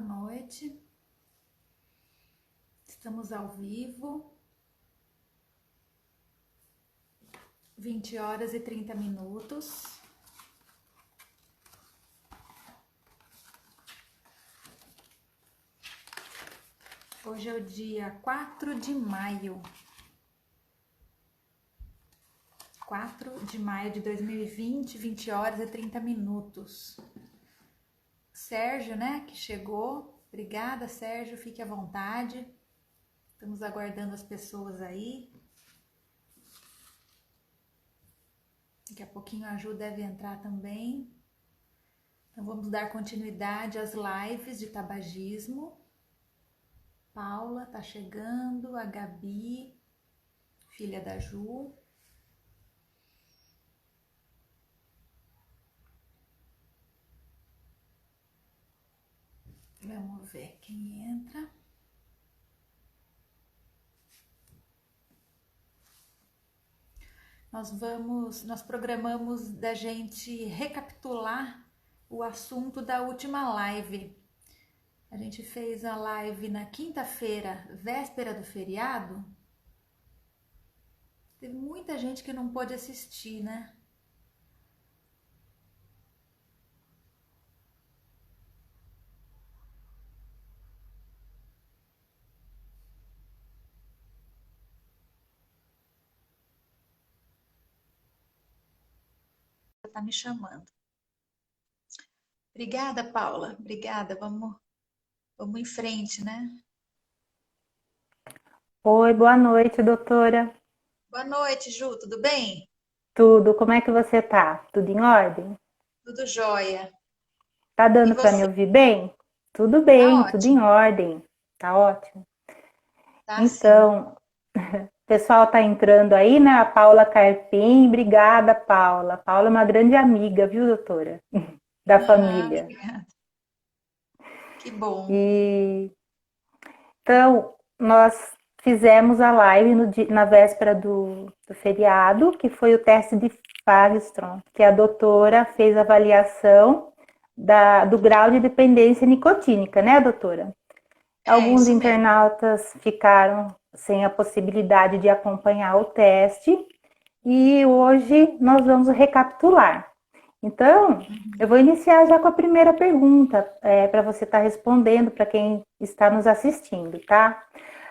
noite. Estamos ao vivo. 20 horas e 30 minutos. Hoje é o dia 4 de maio. 4 de maio de 2020, 20 horas e 30 minutos. Sérgio, né, que chegou. Obrigada, Sérgio, fique à vontade. Estamos aguardando as pessoas aí. Daqui a pouquinho a Ju deve entrar também. Então vamos dar continuidade às lives de tabagismo. Paula tá chegando, a Gabi, filha da Ju. Vamos ver quem entra. Nós programamos da gente recapitular o assunto da última live. A gente fez a live na quinta-feira, véspera do feriado. Teve muita gente que não pôde assistir, né? Tá me chamando. Obrigada, Paula. Obrigada. Vamos em frente, né? Oi, boa noite, doutora. Boa noite, Ju. Tudo bem? Tudo, como é que você tá? Tudo em ordem? Tudo jóia. Tá E dando para me você? ouvir bem? Tudo Tá bem, tudo em ótimo. ordem. Tá ótimo. Tá sim. Então, o pessoal tá entrando aí, né? A Paula Carpim. Obrigada, Paula. Paula é uma grande amiga, viu, doutora? Da Ah, família. obrigada. Que bom. E então, nós fizemos a live na véspera do feriado, que foi o teste de Fagstrom, que a doutora fez a avaliação do grau de dependência nicotínica, né, doutora? É Alguns isso mesmo. internautas ficaram sem a possibilidade de acompanhar o teste e hoje nós vamos recapitular. Então, eu vou iniciar já com a primeira pergunta, para você estar respondendo para quem está nos assistindo, tá?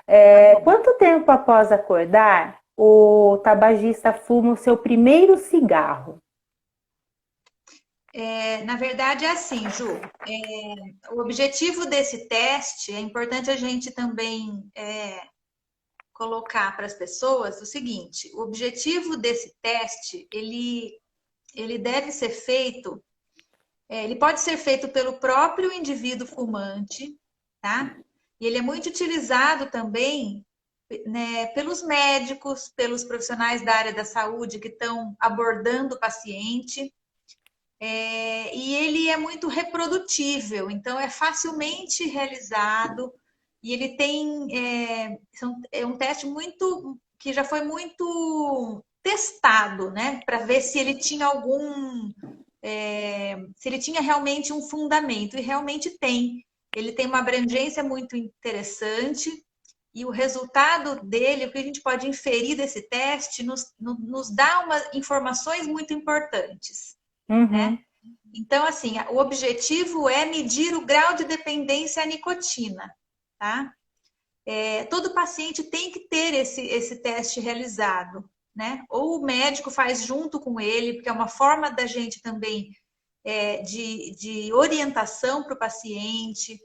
Tá bom. Quanto tempo após acordar o tabagista fuma o seu primeiro cigarro? Na verdade, é assim, Ju. O objetivo desse teste, é importante a gente também colocar para as pessoas o seguinte: o objetivo desse teste, ele deve ser feito, ele pode ser feito pelo próprio indivíduo fumante, tá? E ele é muito utilizado também, né, pelos médicos, pelos profissionais da área da saúde que estão abordando o paciente. E ele é muito reprodutível, então é facilmente realizado e ele tem é um teste muito que já foi muito testado, né, para ver se ele tinha se ele tinha realmente um fundamento e realmente tem. Ele tem uma abrangência muito interessante e o resultado dele, o que a gente pode inferir desse teste, nos dá informações muito importantes, né? Uhum. Então, assim, o objetivo é medir o grau de dependência à nicotina, tá? Todo paciente tem que ter esse teste realizado, né? Ou o médico faz junto com ele, porque é uma forma da gente também de orientação para o paciente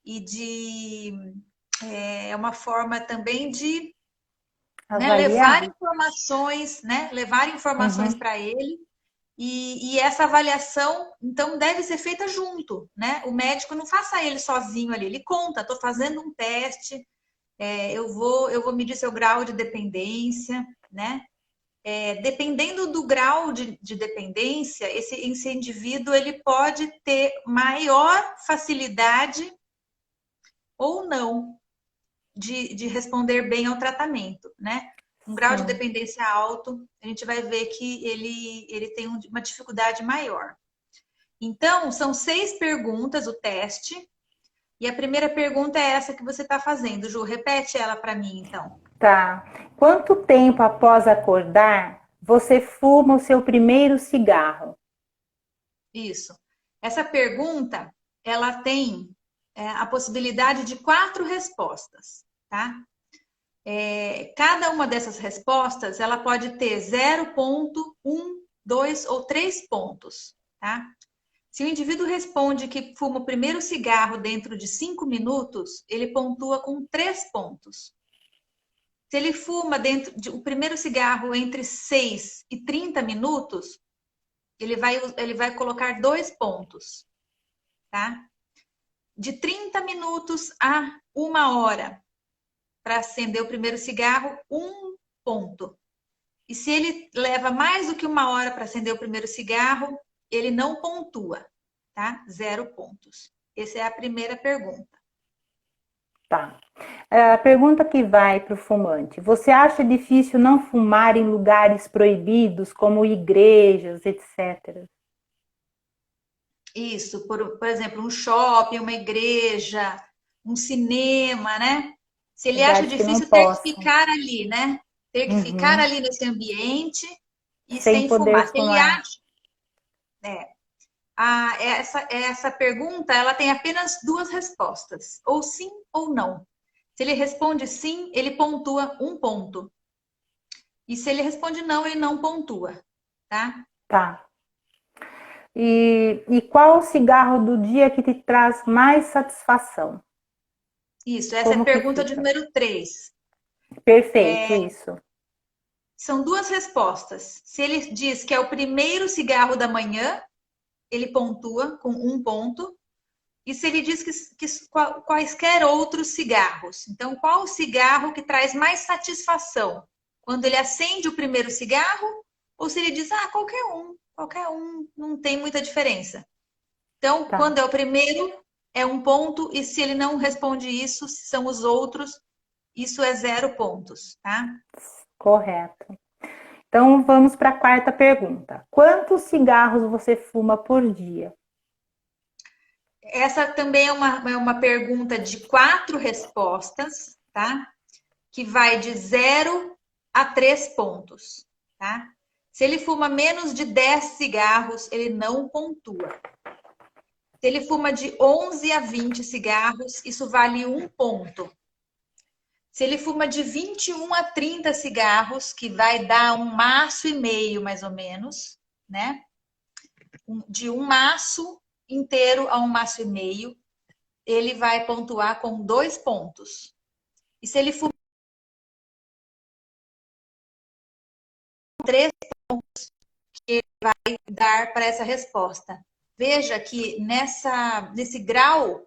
e é uma forma também de, né, levar Avaliar? informações, né? Levar informações Uhum. para ele e essa avaliação, então, deve ser feita junto, né? O médico não faça ele sozinho ali, ele conta, estou fazendo um teste, eu vou medir seu grau de dependência, né? Dependendo do grau de dependência, esse indivíduo ele pode ter maior facilidade ou não de responder bem ao tratamento, né? Um grau de Sim. dependência alto, a gente vai ver que ele tem uma dificuldade maior. Então, são 6 perguntas o teste. E a primeira pergunta é essa que você está fazendo, Ju. Repete ela para mim, então. Tá. Quanto tempo após acordar você fuma o seu primeiro cigarro? Isso. Essa pergunta, ela tem a possibilidade de 4 respostas, tá? Cada uma dessas respostas, ela pode ter 0,1, 2 ou 3 pontos, tá? Se o indivíduo responde que fuma o primeiro cigarro dentro de 5 minutos, ele pontua com 3 pontos. Se ele fuma o primeiro cigarro entre 6 e 30 minutos, ele vai colocar 2 pontos, tá? De 30 minutos a 1 hora para acender o primeiro cigarro, 1 ponto. E se ele leva mais do que 1 hora para acender o primeiro cigarro, ele não pontua, tá? 0 pontos. Essa é a primeira pergunta. Tá. A pergunta que vai para o fumante. Você acha difícil não fumar em lugares proibidos, como igrejas, etc.? Isso, por exemplo, um shopping, uma igreja, um cinema, né? Se ele acha Lugares que não difícil ter que possam. ficar ali, né? Ter que ficar Uhum. ali nesse ambiente e Sem sem poder fumar. Se ele fumar. acha, essa pergunta, ela tem apenas 2 respostas, ou sim ou não. Se ele responde sim, ele pontua 1 ponto. E se ele responde não, ele não pontua, tá? Tá. E qual o cigarro do dia que te traz mais satisfação? Isso, essa é a Como que pergunta de fica? número 3. Perfeito, isso. São 2 respostas. Se ele diz que é o primeiro cigarro da manhã, ele pontua com 1 ponto. E se ele diz que quaisquer outros cigarros. Então, qual o cigarro que traz mais satisfação? Quando ele acende o primeiro cigarro, ou se ele diz, qualquer um, não tem muita diferença. Então, Tá, quando é o primeiro, é 1 ponto, e se ele não responde isso, se são os outros, isso é 0 pontos, tá? correto. Então vamos para a quarta pergunta. Quantos cigarros você fuma por dia? Essa também é uma pergunta de 4 respostas, tá? Que vai de 0 a 3 pontos, tá? Se ele fuma menos de 10 cigarros, ele não pontua. Se ele fuma de 11 a 20 cigarros, isso vale 1 ponto. Se ele fuma de 21 a 30 cigarros, que vai dar 1 maço e meio, mais ou menos, né? De 1 maço inteiro a 1 maço e meio, ele vai pontuar com 2 pontos. E se ele fuma 3 pontos, ele vai dar para essa resposta. Veja que nesse grau,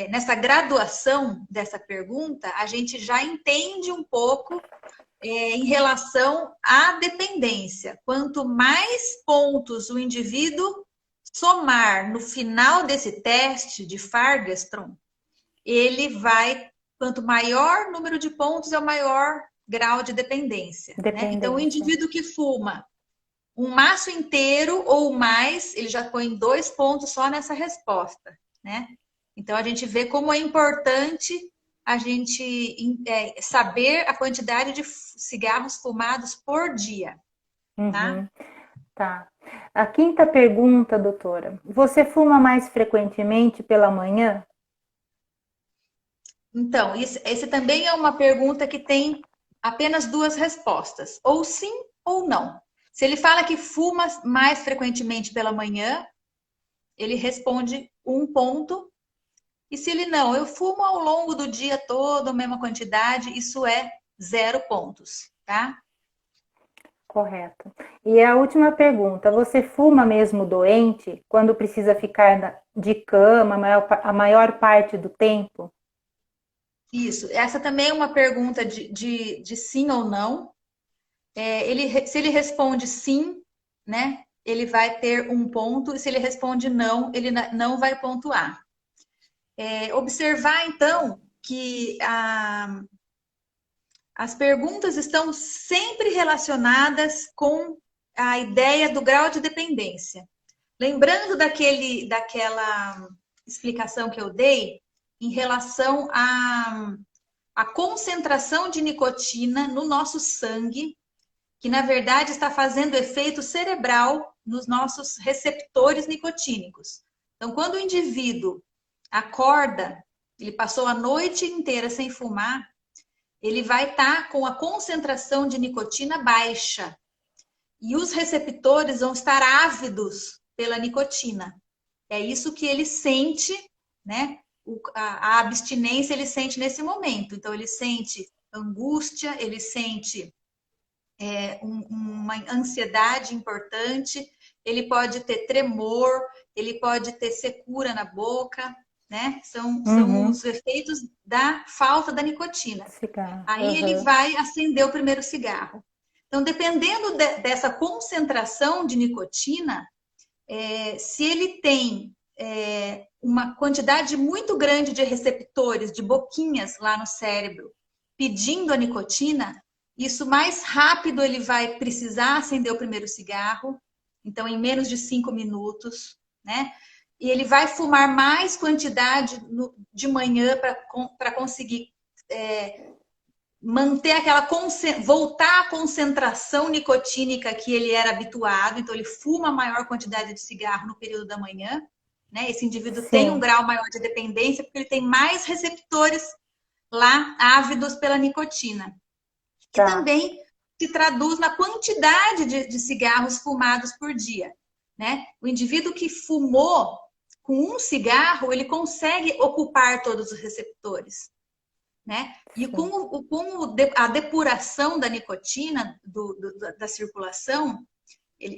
nessa graduação dessa pergunta, a gente já entende um pouco em relação à dependência. Quanto mais pontos o indivíduo somar no final desse teste de Fargestrom, ele vai, quanto maior número de pontos, é o maior grau de dependência. Né? Então, o Dependência. indivíduo que fuma um maço inteiro ou mais, ele já põe 2 pontos só nessa resposta. Né? Então, a gente vê como é importante a gente saber a quantidade de cigarros fumados por dia. Tá? Uhum, tá. A quinta pergunta, doutora. Você fuma mais frequentemente pela manhã? Então, esse também é uma pergunta que tem apenas 2 respostas, ou sim ou não. Se ele fala que fuma mais frequentemente pela manhã, ele responde 1 ponto. E se ele não, eu fumo ao longo do dia todo a mesma quantidade, isso é 0 pontos, tá? Correto. E a última pergunta, você fuma mesmo doente quando precisa ficar de cama a maior parte do tempo? Isso. Essa também é uma pergunta de sim ou não. Se ele responde sim, né, ele vai ter 1 ponto, e se ele responde não, ele não vai pontuar. Observar, então, que as perguntas estão sempre relacionadas com a ideia do grau de dependência. Lembrando daquela explicação que eu dei em relação à concentração de nicotina no nosso sangue, que na verdade está fazendo efeito cerebral nos nossos receptores nicotínicos. Então, quando o indivíduo acorda, ele passou a noite inteira sem fumar, ele vai estar com a concentração de nicotina baixa. E os receptores vão estar ávidos pela nicotina. É isso que ele sente, né? A abstinência ele sente nesse momento. Então, ele sente angústia, ele sente uma ansiedade importante, ele pode ter tremor, ele pode ter secura na boca, né? São os efeitos da falta da nicotina. Cigarro. Aí ele vai acender o primeiro cigarro. Então, dependendo dessa concentração de nicotina, se ele tem uma quantidade muito grande de receptores, de boquinhas lá no cérebro, pedindo a nicotina, isso mais rápido ele vai precisar acender o primeiro cigarro, então em menos de 5 minutos, né? E ele vai fumar mais quantidade de manhã para conseguir manter voltar à concentração nicotínica que ele era habituado, então ele fuma a maior quantidade de cigarro no período da manhã, né? Esse indivíduo tem um grau maior de dependência porque ele tem mais receptores lá ávidos pela nicotina. Que também se traduz na quantidade de cigarros fumados por dia, né? O indivíduo que fumou com um cigarro, ele consegue ocupar todos os receptores, né? E com a depuração da nicotina, da circulação,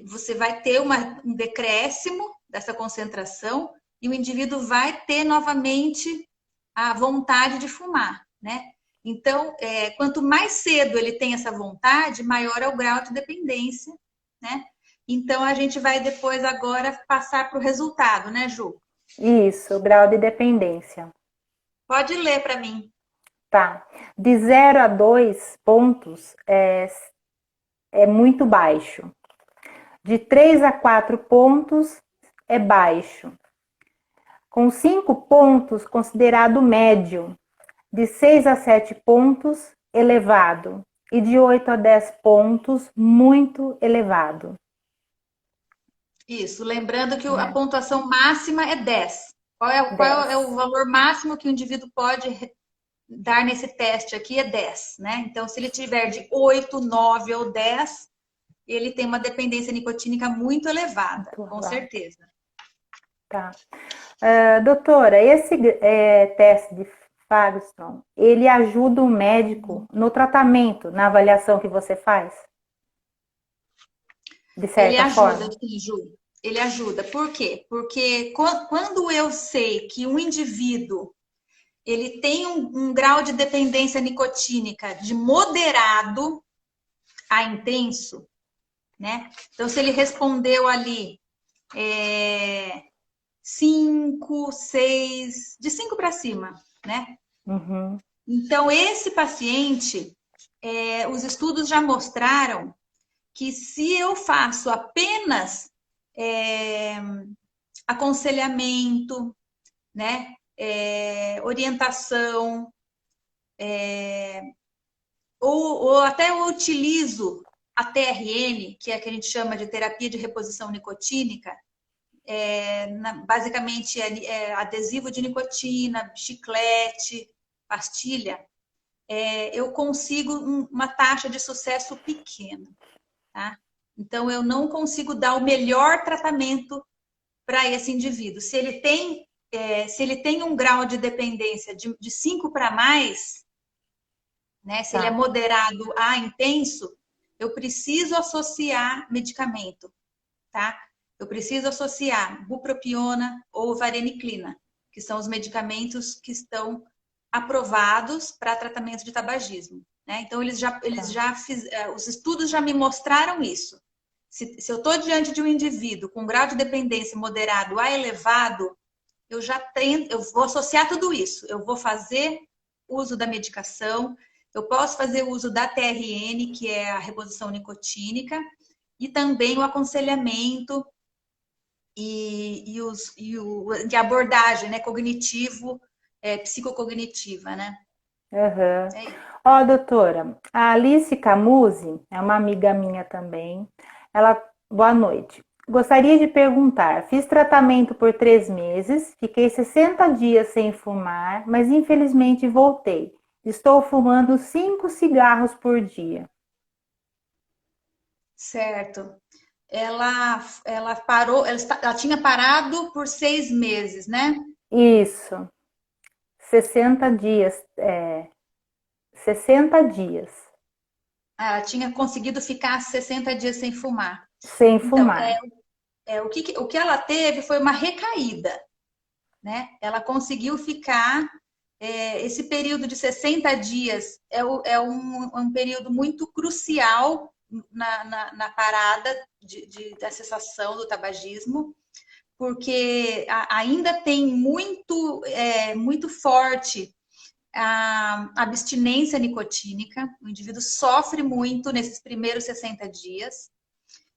você vai ter um decréscimo dessa concentração e o indivíduo vai ter novamente a vontade de fumar, né? Então, quanto mais cedo ele tem essa vontade, maior é o grau de dependência, né? Então, a gente vai depois agora passar para o resultado, né, Ju? Isso, o grau de dependência. Pode ler para mim. Tá. De 0 a 2 pontos é muito baixo. De 3 a 4 pontos é baixo. Com 5 pontos, considerado médio. De 6 a 7 pontos, elevado. E de 8 a 10 pontos, muito elevado. Isso, lembrando que a pontuação máxima é 10. Qual é o valor máximo que o indivíduo pode dar nesse teste aqui? É 10, né? Então, se ele tiver de 8, 9 ou 10, ele tem uma dependência nicotínica muito elevada, com certeza. Tá. Doutora, esse teste de Fagerström, ele ajuda o médico no tratamento, na avaliação que você faz? De certa forma? Ele ajuda, sim, Ju. Ele ajuda. Por quê? Porque quando eu sei que um indivíduo ele tem um grau de dependência nicotínica de moderado a intenso, né? Então, se ele respondeu ali 5, 6, de 5 para cima, né? Uhum. Então, esse paciente, os estudos já mostraram que se eu faço apenas aconselhamento, né? Orientação, ou até eu utilizo a TRN, que é a que a gente chama de terapia de reposição nicotínica, basicamente adesivo de nicotina, chiclete, pastilha, eu consigo uma taxa de sucesso pequena, tá? Então, eu não consigo dar o melhor tratamento para esse indivíduo. Se ele tem um grau de dependência de 5 para mais, né? Se ele é moderado a intenso, eu preciso associar medicamento, tá? Eu preciso associar bupropiona ou vareniclina, que são os medicamentos que estão aprovados para tratamento de tabagismo, né? Então, os estudos já me mostraram isso. Se eu estou diante de um indivíduo com grau de dependência moderado a elevado, eu vou associar tudo isso. Eu vou fazer uso da medicação, eu posso fazer uso da TRN, que é a reposição nicotínica, e também o aconselhamento de abordagem, né, cognitivo, psicocognitiva, né? Aham. É isso. Ó, doutora, a Alice Camuzzi é uma amiga minha também. Boa noite. Gostaria de perguntar: fiz tratamento por 3 meses, fiquei 60 dias sem fumar, mas infelizmente voltei. Estou fumando 5 cigarros por dia. Certo. Ela parou, ela tinha parado por 6 meses, né? Isso, 60 dias, 60 dias Ela tinha conseguido ficar 60 dias sem fumar. sem Então, fumar. o que ela teve foi uma recaída, né? Ela conseguiu ficar. Esse período de 60 dias um período muito crucial na parada da cessação do tabagismo, porque ainda tem muito forte a abstinência nicotínica, o indivíduo sofre muito nesses primeiros 60 dias,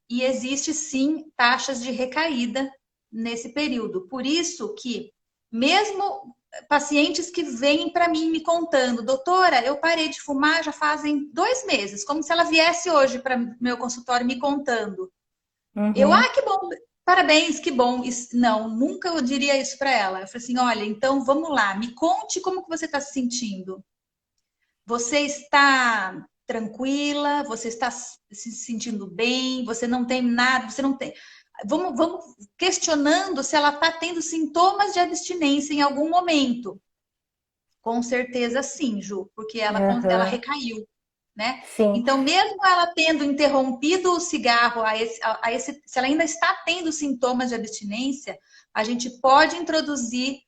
e existe sim taxas de recaída nesse período. Por isso que, mesmo pacientes que vêm para mim me contando, doutora, eu parei de fumar já fazem 2 meses, como se ela viesse hoje para meu consultório me contando. Uhum. Que bom, parabéns, que bom. Não, nunca eu diria isso para ela. Eu falei assim, olha, então vamos lá, me conte como que você está se sentindo. Você está tranquila? Você está se sentindo bem? Você não tem nada, você não tem. Vamos questionando se ela está tendo sintomas de abstinência em algum momento. Com certeza sim, Ju, porque ela Aham. recaiu, né? Sim, Então, mesmo ela tendo interrompido o cigarro, se ela ainda está tendo sintomas de abstinência, a gente pode introduzir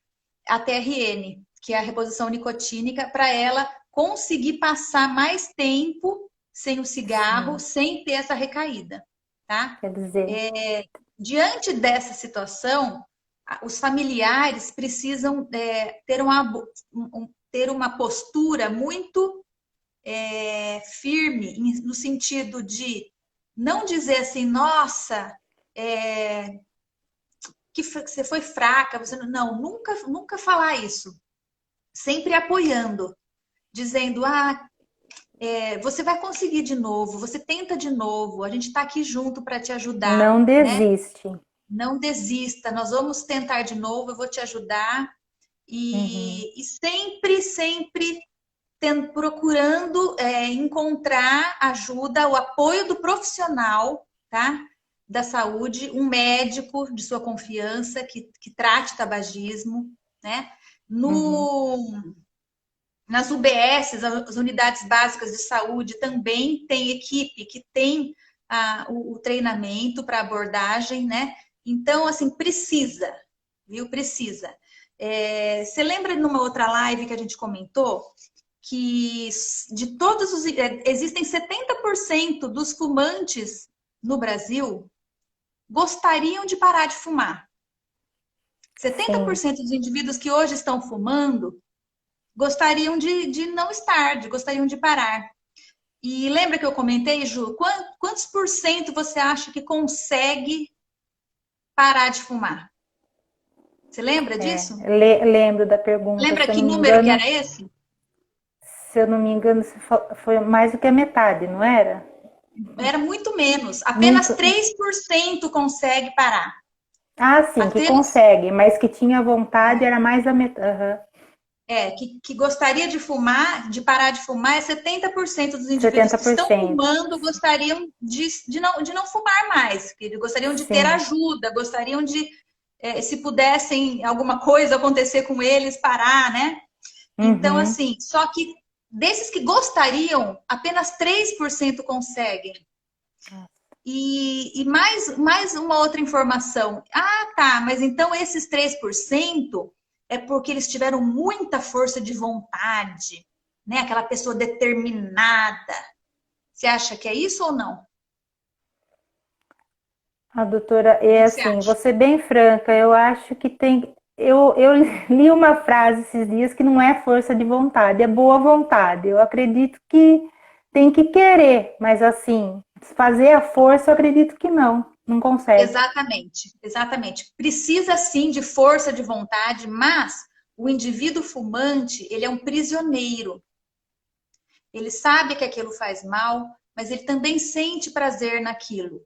a TRN, que é a reposição nicotínica, para ela conseguir passar mais tempo sem o cigarro, sim. sem ter essa recaída, tá? Quer dizer, Diante dessa situação, os familiares precisam ter uma postura muito firme, no sentido de não dizer assim, nossa, que você foi fraca, você não, nunca falar isso. Sempre apoiando, dizendo, você vai conseguir de novo, você tenta de novo, a gente está aqui junto para te ajudar, não né? desiste. Não desista, nós vamos tentar de novo, eu vou te ajudar. Uhum. E sempre procurando encontrar ajuda, o apoio do profissional, tá? Da saúde, um médico de sua confiança que trate tabagismo, né? Uhum. No, nas UBSs, as unidades básicas de saúde, também tem equipe que tem o treinamento para abordagem, né? Então, assim, precisa, viu? Precisa. Você lembra numa outra live que a gente comentou que de todos os. Existem 70% dos fumantes no Brasil gostariam de parar de fumar. Sim. 70% dos indivíduos que hoje estão fumando gostariam de não estar, gostariam de parar. E lembra que eu comentei, Ju, quantos por cento você acha que consegue parar de fumar? Você lembra disso? Lembro da pergunta, Lembra que número que era esse? se eu não me engano, foi mais do que a metade, não era? Era muito menos. Apenas Muito. 3% consegue parar. Ah, sim, que Apenas consegue, mas que tinha vontade era mais da metade. Uhum. que gostaria de fumar, de parar de fumar, 70% dos indivíduos setenta que por estão cento fumando gostariam de não fumar mais, que gostariam de ter Sim. ajuda, gostariam de, se pudessem alguma coisa acontecer com eles, parar, né? Então, Uhum. assim, só que desses que gostariam, apenas 3% conseguem. E mais uma outra informação. Tá, mas então esses 3% é porque eles tiveram muita força de vontade, né? Aquela pessoa determinada. Você acha que é isso ou não? A doutora, O que é que você assim, vou acha? ser bem franca, eu acho que tem. Eu li uma frase esses dias que não é força de vontade, é boa vontade. Eu acredito que tem que querer, mas assim, fazer a força, eu acredito que não. não consegue. Exatamente, exatamente. Precisa sim de força de vontade, mas o indivíduo fumante, ele é um prisioneiro. Ele sabe que aquilo faz mal, mas ele também sente prazer naquilo,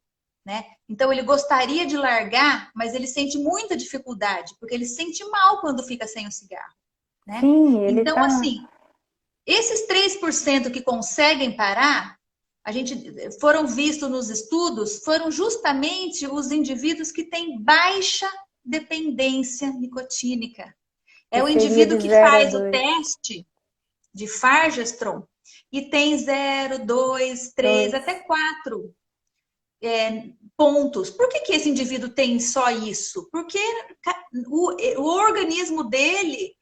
né? Então ele gostaria de largar, mas ele sente muita dificuldade, porque ele sente mal quando fica sem o cigarro, né? Sim, ele Então, tá. assim, esses 3% que conseguem parar, a gente foram vistos nos estudos, foram justamente os indivíduos que têm baixa dependência nicotínica. Que É o seria indivíduo de que zero a faz o 2. teste de Fargestrom e tem 0, 2, 3, 2. até 4 pontos. Por que esse indivíduo tem só isso? Porque o organismo dele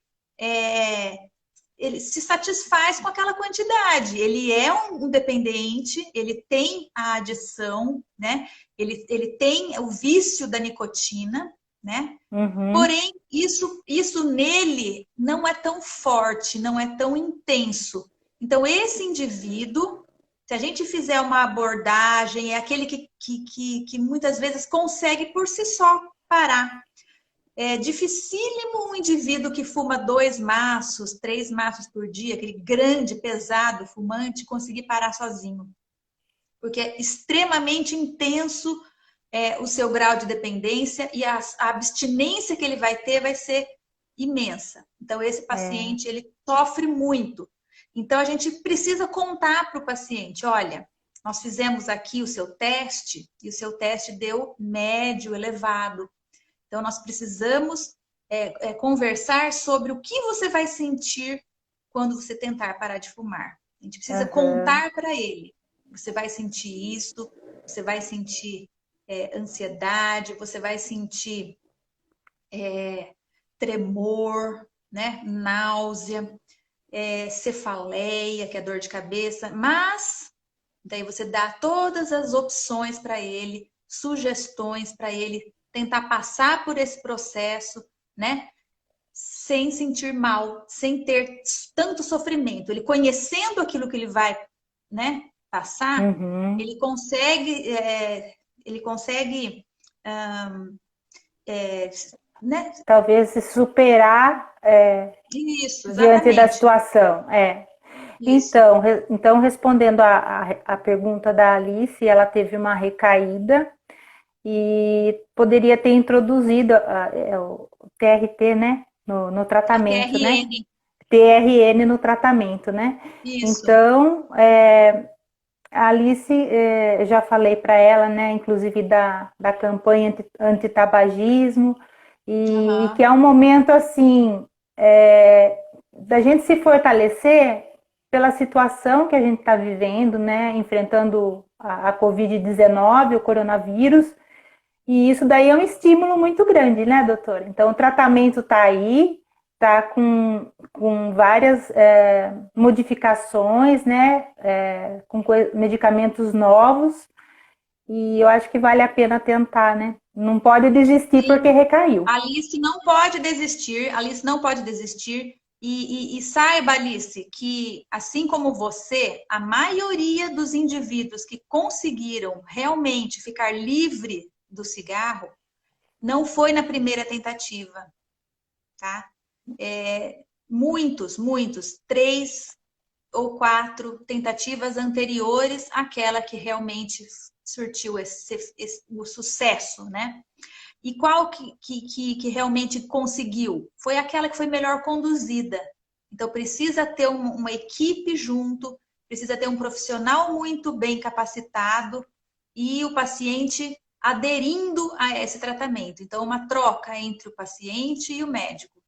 ele se satisfaz com aquela quantidade. Ele é um dependente, ele tem a adição, né? Ele tem o vício da nicotina, né? Uhum. Porém, isso nele não é tão forte, não é tão intenso. Então, esse indivíduo, se a gente fizer uma abordagem, é aquele que muitas vezes consegue por si só parar. É dificílimo um indivíduo que fuma 2 maços, 3 maços por dia, aquele grande, pesado fumante, conseguir parar sozinho. Porque é extremamente intenso o seu grau de dependência e a abstinência que ele vai ter vai ser imensa. Então, esse É, paciente, ele sofre muito. Então, a gente precisa contar para o paciente, olha, nós fizemos aqui o seu teste e o seu teste deu médio, elevado. Então, nós precisamos conversar sobre o que você vai sentir quando você tentar parar de fumar. A gente precisa aham. contar para ele. Você vai sentir isso, você vai sentir ansiedade, você vai sentir tremor, né? Náusea, cefaleia, que é dor de cabeça, mas daí você dá todas as opções para ele, sugestões para ele tentar passar por esse processo, né? Sem sentir mal, sem ter tanto sofrimento. Ele conhecendo aquilo que ele vai, né, passar, Uhum. ele consegue, ele consegue, é, né? Talvez se superar Isso, diante da exatamente. situação. É. Isso. Então, respondendo a pergunta da Alice, ela teve uma recaída e poderia ter introduzido o TRT, né, no A tratamento, né? TRN. TRN no tratamento, né? Isso. Então, a Alice, já falei para ela, né, inclusive da campanha antitabagismo, e que Aham. é um momento, assim, da gente se fortalecer pela situação que a gente está vivendo, né, enfrentando a Covid-19, o coronavírus, e isso daí é um estímulo muito grande, né, doutora? Então, o tratamento está aí, está com várias modificações, né, com medicamentos novos, e eu acho que vale a pena tentar, né? Não pode desistir porque Sim. recaiu. A Alice não pode desistir, a Alice não pode desistir. E saiba, Alice, que assim como você, a maioria dos indivíduos que conseguiram realmente ficar livre do cigarro não foi na primeira tentativa, tá? Muitos, 3 ou 4 tentativas anteriores àquela que realmente surtiu o sucesso, né? E qual que realmente conseguiu? Foi aquela que foi melhor conduzida. Então, precisa ter uma equipe junto, precisa ter um profissional muito bem capacitado e o paciente aderindo a esse tratamento. Então, uma troca entre o paciente e o médico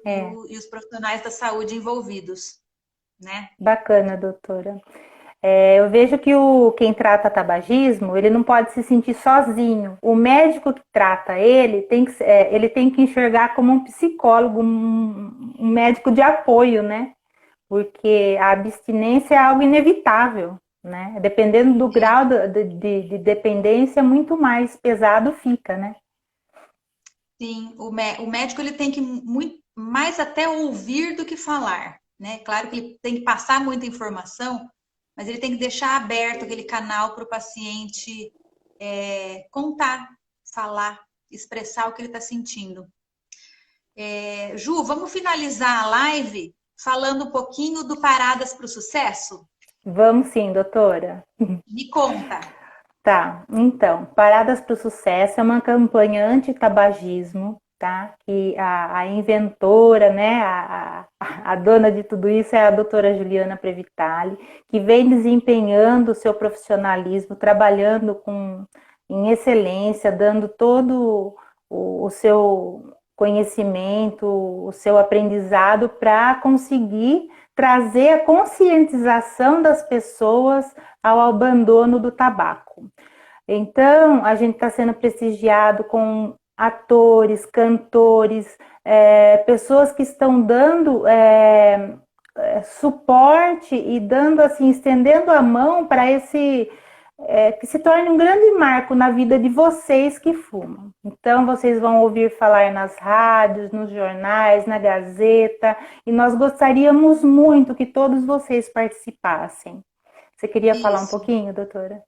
É, e os profissionais da saúde envolvidos, né? bacana, doutora. Eu vejo que quem trata tabagismo, ele não pode se sentir sozinho. O médico que trata ele ele tem que enxergar como um psicólogo, um médico de apoio, né? Porque a abstinência é algo inevitável, né? Dependendo do grau de dependência, muito mais pesado fica, né? Sim, o médico ele tem que muito mais até ouvir do que falar, né? Claro que ele tem que passar muita informação, mas ele tem que deixar aberto aquele canal para o paciente contar, falar, expressar o que ele está sentindo. Ju, vamos finalizar a live falando um pouquinho do Paradas para o Sucesso? Vamos sim, doutora. Me conta. Tá, então, Paradas para o Sucesso é uma campanha anti-tabagismo, tá? Que a inventora, né, a dona de tudo isso é a doutora Juliana Previtali, que vem desempenhando o seu profissionalismo, trabalhando em excelência, dando todo o seu conhecimento, o seu aprendizado para conseguir trazer a conscientização das pessoas ao abandono do tabaco. Então, a gente está sendo prestigiado com atores, cantores, pessoas que estão dando suporte e dando assim, estendendo a mão para esse que se torne um grande marco na vida de vocês que fumam. Então, vocês vão ouvir falar nas rádios, nos jornais, na Gazeta, e nós gostaríamos muito que todos vocês participassem. Você queria falar um pouquinho, doutora?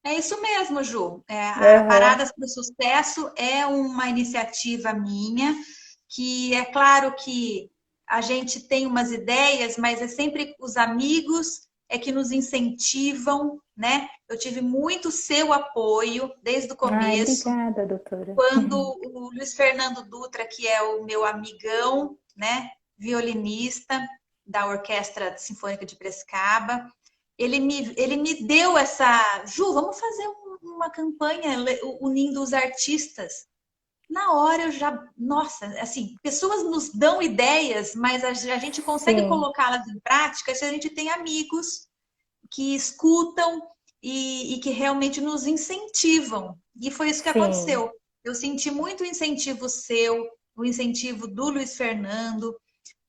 É isso mesmo, Ju. A Paradas para o Sucesso é uma iniciativa minha, que é claro que a gente tem umas ideias, mas é sempre os amigos que nos incentivam, né? Eu tive muito seu apoio desde o começo. Obrigada, doutora. Quando o Luiz Fernando Dutra, que é o meu amigão, né? Violinista da Orquestra Sinfônica de Piracicaba, ele me deu essa... Ju, vamos fazer uma campanha unindo os artistas. Na hora eu já... Nossa, assim, pessoas nos dão ideias, mas a gente consegue colocá-las em prática se a gente tem amigos que escutam e que realmente nos incentivam. E foi isso que aconteceu. Eu senti muito incentivo seu, o incentivo do Luiz Fernando,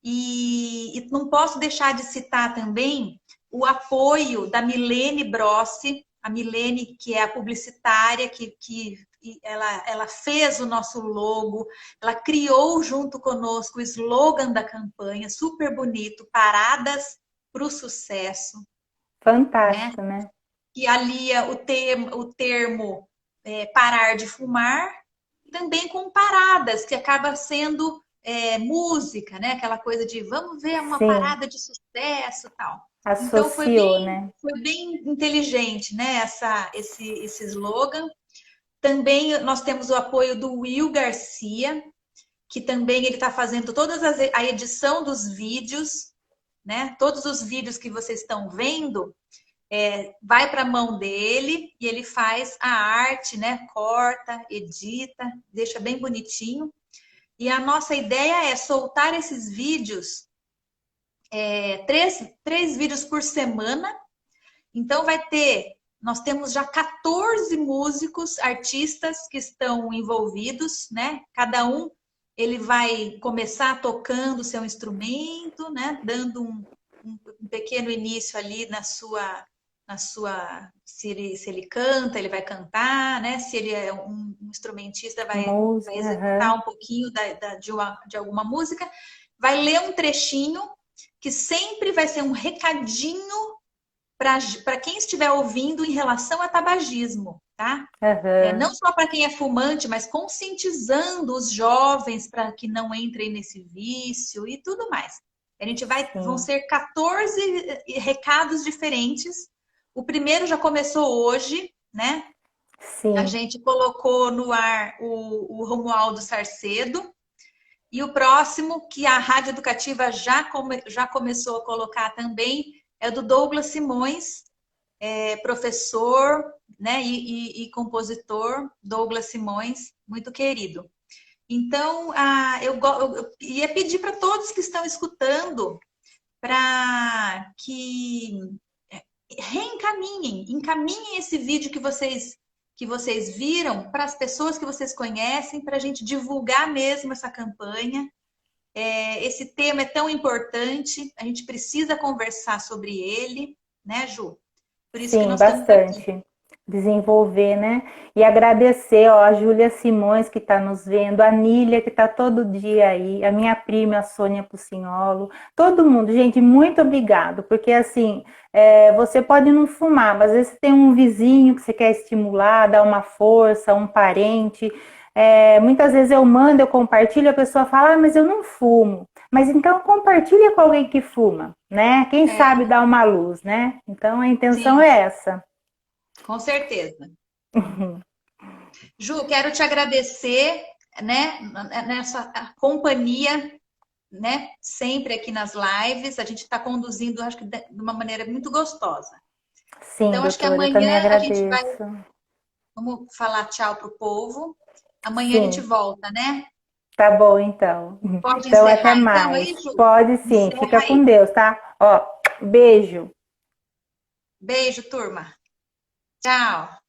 e não posso deixar de citar também o apoio da Milene Brossi, a Milene, que é a publicitária, que ela fez o nosso logo, ela criou junto conosco o slogan da campanha, super bonito, Paradas para o Sucesso. Fantástico, né? Que alia o termo parar de fumar, também com paradas, que acaba sendo música, né? Aquela coisa de vamos ver uma parada de sucesso e tal. Associou, então né? Foi bem inteligente, né? Esse slogan. Também nós temos o apoio do Will Garcia, que também ele está fazendo a edição dos vídeos, né? Todos os vídeos que vocês estão vendo, vai para a mão dele e ele faz a arte, né? Corta, edita, deixa bem bonitinho. E a nossa ideia é soltar esses vídeos, 3 vídeos por semana. Então nós temos já 14 músicos, artistas que estão envolvidos, né? Cada um, ele vai começar tocando o seu instrumento, né? Dando um pequeno início ali se ele canta, ele vai cantar, né? Se ele é um instrumentista, vai executar um pouquinho de alguma música, vai ler um trechinho que sempre vai ser um recadinho para quem estiver ouvindo em relação a tabagismo, tá? Não só para quem é fumante, mas conscientizando os jovens para que não entrem nesse vício e tudo mais. Vão ser 14 recados diferentes. O primeiro já começou hoje, né? Sim. A gente colocou no ar o Romualdo Sarcedo. E o próximo, que a Rádio Educativa já começou a colocar também, é do Douglas Simões, professor, né, e compositor, Douglas Simões, muito querido. Então, eu ia pedir para todos que estão escutando para que encaminhem esse vídeo que vocês viram para as pessoas que vocês conhecem, para a gente divulgar mesmo essa campanha. Esse tema é tão importante, a gente precisa conversar sobre ele, né, Ju? Por isso que nós bastante. estamos aqui. desenvolver, né? E agradecer, ó, a Júlia Simões, que está nos vendo, a Nília, que está todo dia aí, a minha prima, a Sônia Pucinholo, todo mundo. Gente, muito obrigado, porque assim, você pode não fumar, mas às vezes você tem um vizinho que você quer estimular, dar uma força, um parente. Muitas vezes eu mando, eu compartilho, a pessoa fala, ah, mas eu não fumo. Mas então compartilha com alguém que fuma, né? Quem sabe dar uma luz, né? Então a intenção Sim, é essa. com certeza. Ju, quero te agradecer, né, nessa companhia, né, sempre aqui nas lives. A gente está conduzindo, acho que de uma maneira muito gostosa. Sim, Então, acho que doutora, eu também amanhã a gente vai, agradeço. vamos falar tchau para o povo. Amanhã a gente Sim, volta, né? tá bom então. Pode Então, até encerrar então mais. aí, Ju? Pode sim, Encerra fica aí. com Deus, tá? Ó, beijo. Beijo, turma. Tchau.